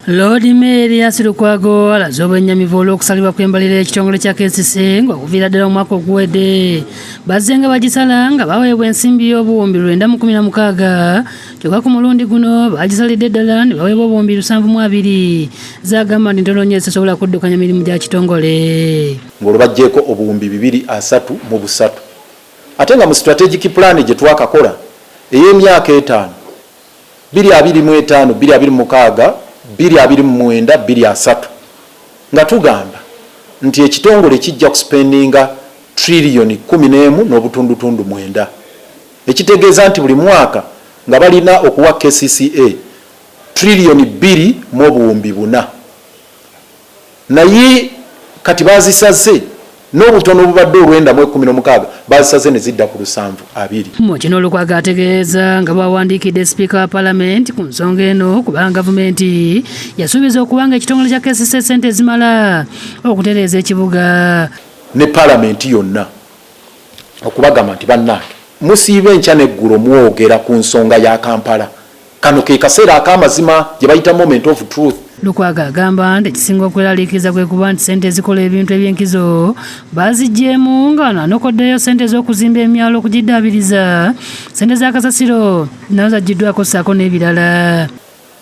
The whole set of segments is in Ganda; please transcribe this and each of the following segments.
Lord Mary Lukwago alaze obwennyamivu olw'okusalibwa kw'embalirira ekitongole kya KCCA ng'okuviira ddala omwaka oguwedde. Bazze nga bagisala nga baweebwa ensimbi y'obuwumbi 916 kyokka ku mulundi guno bagisalidde ddala ne baweebwa obuwumbi 720 zagamba nti ntono nnyo ezisobola kuddukanya mirimu gya kitongole. Ng'olwo baggyeko obuwumbi 233 ate nga mu strategic plan gye twakakola ey'emyaka 5 2025 2026 229 230 nga tugamba nti ekitongole kijja kuspendinga trillion 11 n'obutundutundu 9 ekitegeeza nti buli mwaka nga balina okuwa KCCA trillion 2 mu obuwumbi 4 naye kati bazisaze n'obutono obubadde olwenda mu 16 bazisaze ne zidda ku 720. Mu kino Lukwago ategeeza nga bawandiikidde Speaker wa Parliament ku nsonga eno kubanga gavumenti yasuubiza okubanga ekitongole kya KCCA ssente zimala okutereeza ekibuga ne Parliament yonna okubagamba nti bannange musiibe enkya n'eggulo mwogera ku nsonga ya Kampala. Kano ke kaseera ak'amazima gye bayita moment of truth. Lukwago agamba nti ekisinga okweraliikiriza kwe kuba nti ssente ezikola ebintu eby'enkizo baziggyeemu nga n'anokoddeyo ssente z'okuzimba emyalo okugiddaabiriza, ssente za kasasiro nazo zaggiddwako ssaako n'ebirala.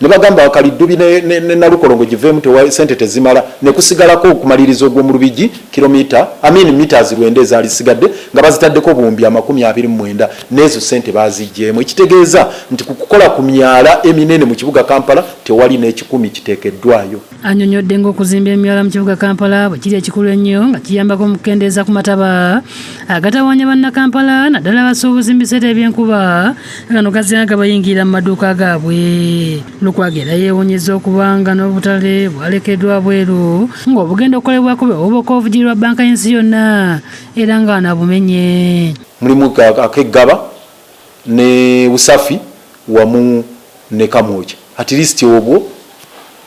Ne bagamba Wakaliddubi ne Nalukolongo giveemu ssente tezimala ne kusigalako okumaliriza ogw'omu Lubigi meters 9 ezaali zisigadde nga bazitaddeko obuwumbi 29 n'ezo ssente baziggyeemu. Ekitegeeza nti ku kukola ku myala eminene mu kibuga Kampala tewali n'ekikumi kiteekeddwayo. Annyonnyodde ng'okuzimba emyala mu kibuga Kampala bwe kiri ekikulu ennyo nga kiyambako mu kukendeeza ku mataba agatawaanya bannakampala naddala abasuubuzi mu biseera eby'enkuba gano gazinga bayingira mu maduuka gaabwe. Lukwago era yeewuunyizza okubanga n'obutale bwalekeddwa bweru ng'obugenda okukolebwako bwewoboka obuvugirwa bbanka y'ensi yonna era nga nabumenye. Mulimu akeggaba ne Busafi wamu ne Kamwoja at least obwo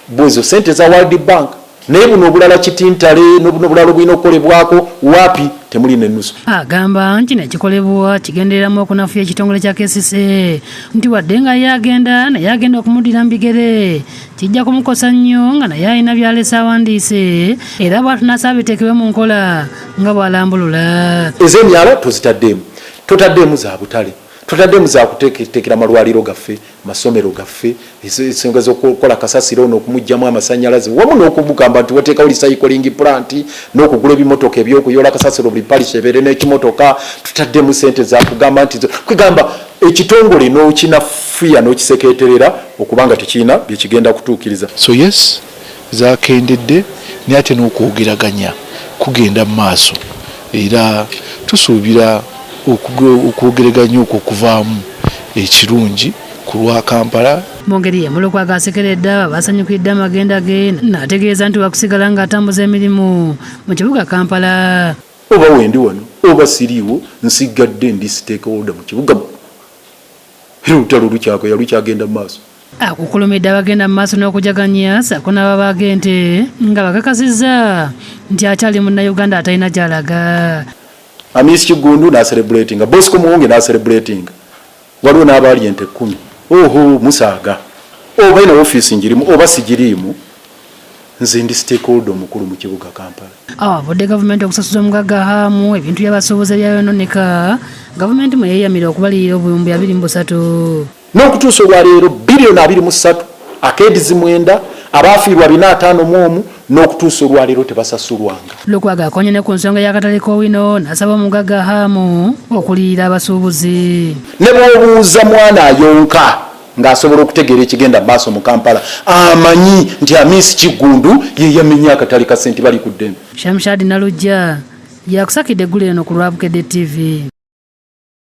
bwezo ssente za World Bank naye buno obulala kitintale n'obuno bulala bulina okukolebwako wapi temuli n'ennusu. Agamba nti nekikolebwa kigendereramu okunafuya ekitongole kya KCCA nti wadde nga yagenda naye agenda okumuddira mu bigere kijja kumukosa nnyo nga naye alina byalese awandiise era bw'atunasa biteekebwe mu nkola nga bw'alambulula. Ez'emyala tozitaddeemu, totaddeemu za butale, totaddeemu za kuteekera amalwaliro gaffe, masomero gaffe, ensonga z'okukola kasasiro n'okumugyamu amasannyalaze wamu n'okugamba nti wateekawo recycling plant n'okugula ebimotoka eby'okuyola kasasiro buli parish ebeere n'ekimotoka. Tutaddeemu ssente za kugamba nti kwegamba ekitongole n'okinafuya n'okisekeeterera okubanga tekirina bye kigenda kutuukiriza. So yes zakendedde naye ate n'okwogeraganya kugenda mu maaso era tusuubira okwogeraganya okwo kuvaamu ekirungi ku lwa Kampala. Mu ngeri y'emu Lukwago asekeredde abasanyukidde amagenda ge n'ategeeza nti wakusigala ng'atambuza emirimu mu kibuga Kampala. Oba wendi wano oba siriiwo nsigadde ndi stakeholder mu kibuga era olutalo lukyagenda mu maaso. Akukulumidde abagenda mu maaso n'okujaganya ssaako n'ababagente nga bakakasizza nti akyali munnayuganda atalina gy'alaga. Amisi Kigundu n'acelebratinga, Bosco Muwonge n'acelebratinga, waliwo n'abaali ente 10. Oho musaaga oba ina ofiisi njirimu oba sigiriimu nze ndi stakeholder omukulu mu kibuga Kampala. Awabudde gavumenti okusasuza omugagga hamu ebintu by'abasuubuzi ebyayonooneka gavumenti mwe yeeyamira okubalirira obuwumbi 23 n'okutuusa olwaleero biliyoni 23 akeedizi 9 abaafiirwa 451 n'okutuusa olwaleero tebasasulwanga. Lukwago akonye ne ku nsonga y'akatale k'owino n'asaba omugagga hamu okuliyira abasuubuzi. Ne bw'obuuza mwana ayonka ng'asobola okutegeera ekigenda maaso mu Kampala amanyi nti Amisi Kigundu ye yamenya akatale ka ssente bali ku ddembe. Shamshad Nalujja yakusakidde eggulu eno ku Lwabukedde TV.